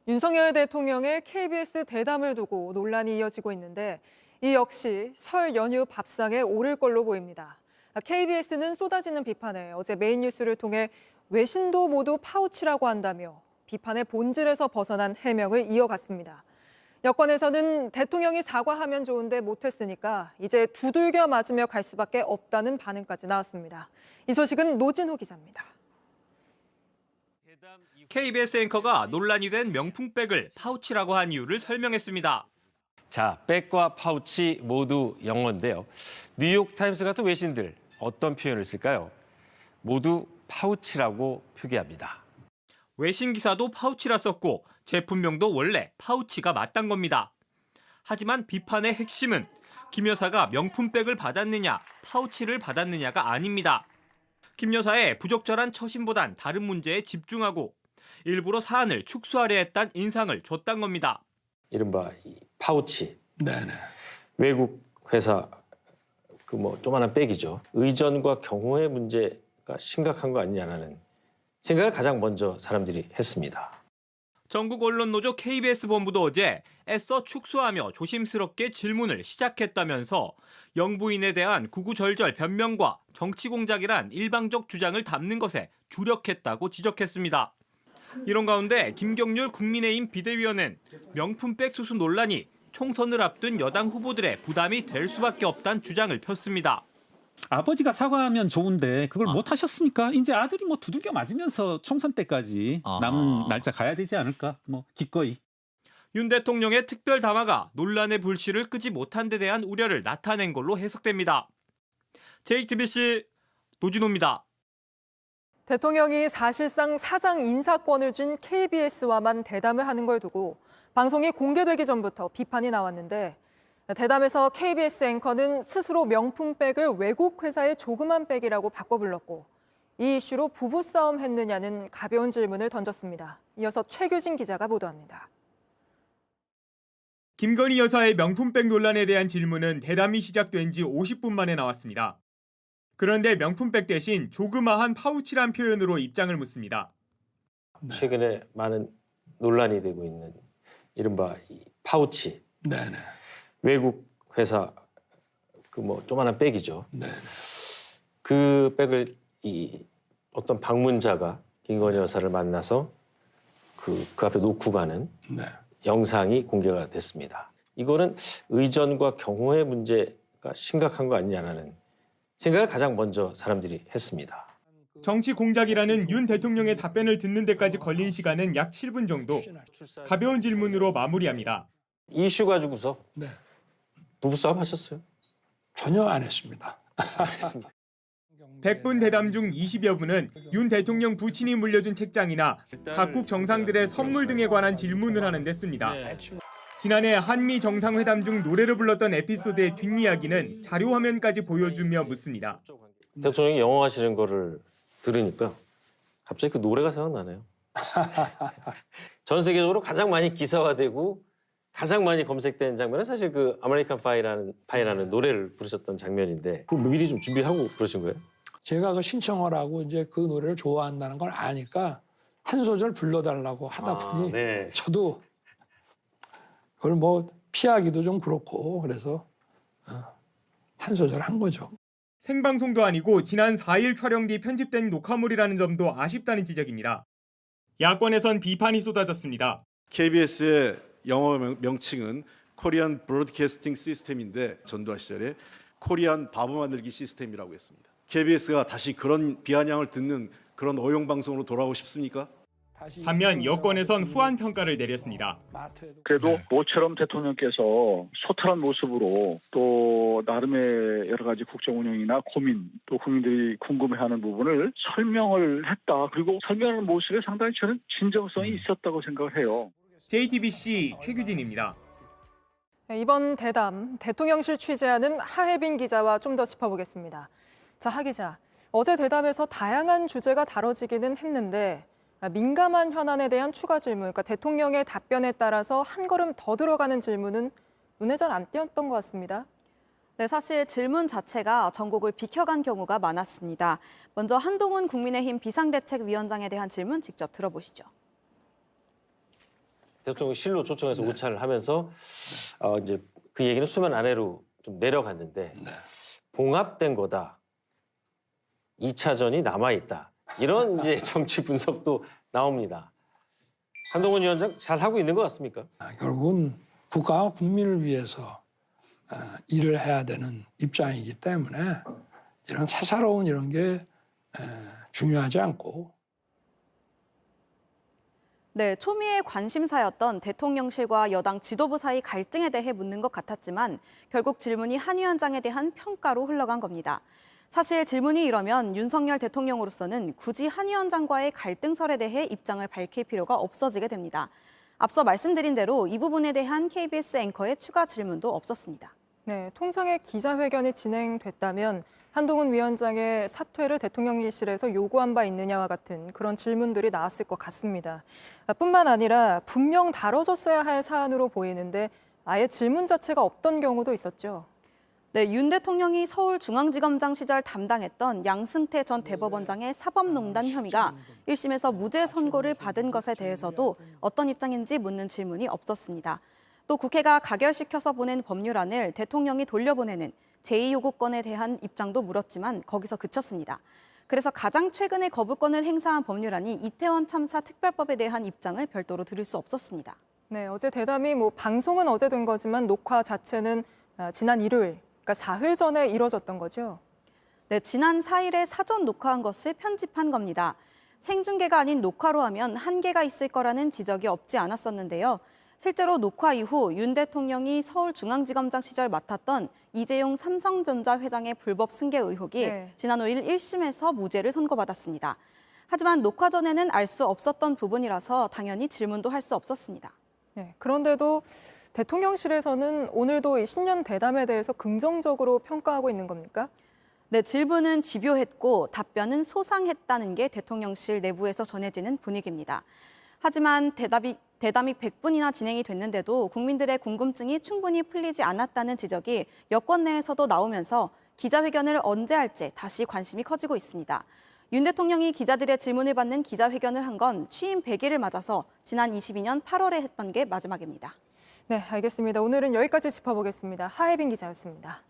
윤석열 대통령의 KBS 대담을 두고 논란이 이어지고 있는데 이 역시 설 연휴 밥상에 오를 걸로 보입니다. KBS는 쏟아지는 비판에 어제 메인 뉴스를 통해 외신도 모두 파우치라고 한다며 비판의 본질에서 벗어난 해명을 이어갔습니다. 여권에서는 대통령이 사과하면 좋은데 못했으니까 이제 두들겨 맞으며 갈 수밖에 없다는 반응까지 나왔습니다. 이 소식은 노진호 기자입니다. KBS 앵커가 논란이 된 명품백을 파우치라고 한 이유를 설명했습니다. 자, 백과 파우치 모두 영어인데요. 뉴욕타임스 같은 외신들 어떤 표현을 쓸까요? 모두 파우치라고 표기합니다. 외신 기사도 파우치라 썼고 제품명도 원래 파우치가 맞단 겁니다. 하지만 비판의 핵심은 김 여사가 명품백을 받았느냐, 파우치를 받았느냐가 아닙니다. 김 여사의 부적절한 처신보단 다른 문제에 집중하고 일부러 사안을 축소하려 했다는 인상을 줬단 겁니다. 이른바 이 파우치. 네네. 외국 회사 조그만한 백이죠. 의전과 경호의 문제가 심각한 거 아니냐라는 생각을 가장 먼저 사람들이 했습니다. 전국 언론노조 KBS 본부도 어제 애써 축소하며 조심스럽게 질문을 시작했다면서 영부인에 대한 구구절절 변명과 정치 공작이란 일방적 주장을 담는 것에 주력했다고 지적했습니다. 이런 가운데 김경률 국민의힘 비대위원은 명품백 수수 논란이 총선을 앞둔 여당 후보들의 부담이 될 수밖에 없다는 주장을 폈습니다. 아버지가 사과하면 좋은데 그걸 못 하셨으니까 이제 아들이 뭐 두들겨 맞으면서 총선 때까지 남은 날짜 가야 되지 않을까? 뭐 기꺼이. 윤 대통령의 특별 담화가 논란의 불씨를 끄지 못한 데 대한 우려를 나타낸 걸로 해석됩니다. JTBC 노진호입니다. 대통령이 사실상 사장 인사권을 준 KBS와만 대담을 하는 걸 두고 방송이 공개되기 전부터 비판이 나왔는데 대담에서 KBS 앵커는 스스로 명품백을 외국 회사의 조그만 백이라고 바꿔 불렀고 이 이슈로 부부싸움 했느냐는 가벼운 질문을 던졌습니다. 이어서 최규진 기자가 보도합니다. 김건희 여사의 명품백 논란에 대한 질문은 대담이 시작된 지 50분 만에 나왔습니다. 그런데 명품백 대신 조그마한 파우치란 표현으로 입장을 묻습니다. 최근에 많은 논란이 되고 있는 이른바 이 파우치. 네네. 외국 회사 조그만한 백이죠. 네네. 그 백을 어떤 방문자가 김건희 여사를 만나서 그 앞에 놓고 가는 네. 영상이 공개가 됐습니다. 이거는 의전과 경호의 문제가 심각한 거 아니냐라는 생각을 가장 먼저 사람들이 했습니다. 정치 공작이라는 윤 대통령의 답변을 듣는 데까지 걸린 시간은 약 7분 정도. 가벼운 질문으로 마무리합니다. 이슈 가지고서 네. 부부싸움 하셨어요? 전혀 안 했습니다. 안 했습니다. 100분 대담 중 20여 분은 윤 대통령 부친이 물려준 책장이나 각국 정상들의 선물 등에 관한 질문을 하는 데 씁니다. 지난해 한미 정상회담 중 노래를 불렀던 에피소드의 뒷이야기는 자료 화면까지 보여주며 묻습니다. 대통령이 영어 하시는 거를 들으니까 갑자기 그 노래가 생각나네요. 전 세계적으로 가장 많이 기사화되고 가장 많이 검색된 장면은 사실 그 아메리칸 파이라는 노래를 부르셨던 장면인데 그걸 미리 좀 준비하고 그러신 거예요? 제가 그 신청을 하고 이제 그 노래를 좋아한다는 걸 아니까 한 소절 불러달라고 하다 보니 네. 저도 그걸 뭐 피하기도 좀 그렇고 그래서 한 소절 한 거죠. 생방송도 아니고 지난 4일 촬영 뒤 편집된 녹화물이라는 점도 아쉽다는 지적입니다. 야권에선 비판이 쏟아졌습니다. KBS의 영어 명칭은 코리안 브로드캐스팅 시스템인데 전두환 시절에 코리안 바보 만들기 시스템이라고 했습니다. KBS가 다시 그런 비아냥을 듣는 그런 어용방송으로 돌아오고 싶습니까? 반면 여권에선 후한 평가를 내렸습니다. 그래도 모처럼 대통령께서 소탈한 모습으로 또 나름의 여러 가지 국정 운영이나 고민 또 국민들이 궁금해하는 부분을 설명을 했다. 그리고 설명하는 모습에 상당히 저는 진정성이 있었다고 생각을 해요. JTBC 최규진입니다. 이번 대담, 대통령실 취재하는 하혜빈 기자와 좀 더 짚어보겠습니다. 자, 하 기자, 어제 대담에서 다양한 주제가 다뤄지기는 했는데 민감한 현안에 대한 추가 질문, 그러니까 대통령의 답변에 따라서 한 걸음 더 들어가는 질문은 눈에 잘 안 띄었던 것 같습니다. 네, 사실 질문 자체가 전국을 비켜간 경우가 많았습니다. 먼저 한동훈 국민의힘 비상대책위원장에 대한 질문 직접 들어보시죠. 대통령실로 초청해서 오찬을 하면서 이제 그 얘기는 수면 아래로 좀 내려갔는데 봉합된 거다. 2차전이 남아있다. 이런 이제 정치 분석도 나옵니다. 한동훈 위원장 잘 하고 있는 것 같습니까? 결국은 국가와 국민을 위해서 일을 해야 되는 입장이기 때문에 이런 사사로운 이런 게 중요하지 않고. 네, 초미의 관심사였던 대통령실과 여당 지도부 사이 갈등에 대해 묻는 것 같았지만 결국 질문이 한 위원장에 대한 평가로 흘러간 겁니다. 사실 질문이 이러면 윤석열 대통령으로서는 굳이 한 위원장과의 갈등설에 대해 입장을 밝힐 필요가 없어지게 됩니다. 앞서 말씀드린 대로 이 부분에 대한 KBS 앵커의 추가 질문도 없었습니다. 네, 통상의 기자회견이 진행됐다면 한동훈 위원장의 사퇴를 대통령실에서 요구한 바 있느냐와 같은 그런 질문들이 나왔을 것 같습니다. 뿐만 아니라 분명 다뤄졌어야 할 사안으로 보이는데 아예 질문 자체가 없던 경우도 있었죠. 네, 윤 대통령이 서울중앙지검장 시절 담당했던 양승태 전 대법원장의 사법농단 혐의가 1심에서 무죄 선고를 받은 것에 대해서도 어떤 입장인지 묻는 질문이 없었습니다. 또 국회가 가결시켜서 보낸 법률안을 대통령이 돌려보내는 제2요구권에 대한 입장도 물었지만 거기서 그쳤습니다. 그래서 가장 최근에 거부권을 행사한 법률안이 이태원 참사 특별법에 대한 입장을 별도로 들을 수 없었습니다. 네, 어제 대담이 방송은 어제 된 거지만 녹화 자체는 지난 일요일, 그러니까 사흘 전에 이뤄졌던 거죠. 네, 지난 4일에 사전 녹화한 것을 편집한 겁니다. 생중계가 아닌 녹화로 하면 한계가 있을 거라는 지적이 없지 않았었는데요. 실제로 녹화 이후 윤 대통령이 서울중앙지검장 시절 맡았던 이재용 삼성전자 회장의 불법 승계 의혹이 지난 5일 1심에서 무죄를 선고받았습니다. 하지만 녹화 전에는 알 수 없었던 부분이라서 당연히 질문도 할 수 없었습니다. 네, 그런데도 대통령실에서는 오늘도 이 신년 대담에 대해서 긍정적으로 평가하고 있는 겁니까? 네, 질문은 집요했고 답변은 소상했다는 게 대통령실 내부에서 전해지는 분위기입니다. 하지만 대담이 100분이나 진행이 됐는데도 국민들의 궁금증이 충분히 풀리지 않았다는 지적이 여권 내에서도 나오면서 기자회견을 언제 할지 다시 관심이 커지고 있습니다. 윤 대통령이 기자들의 질문을 받는 기자회견을 한 건 취임 100일을 맞아서 지난 22년 8월에 했던 게 마지막입니다. 네, 알겠습니다. 오늘은 여기까지 짚어보겠습니다. 하혜빈 기자였습니다.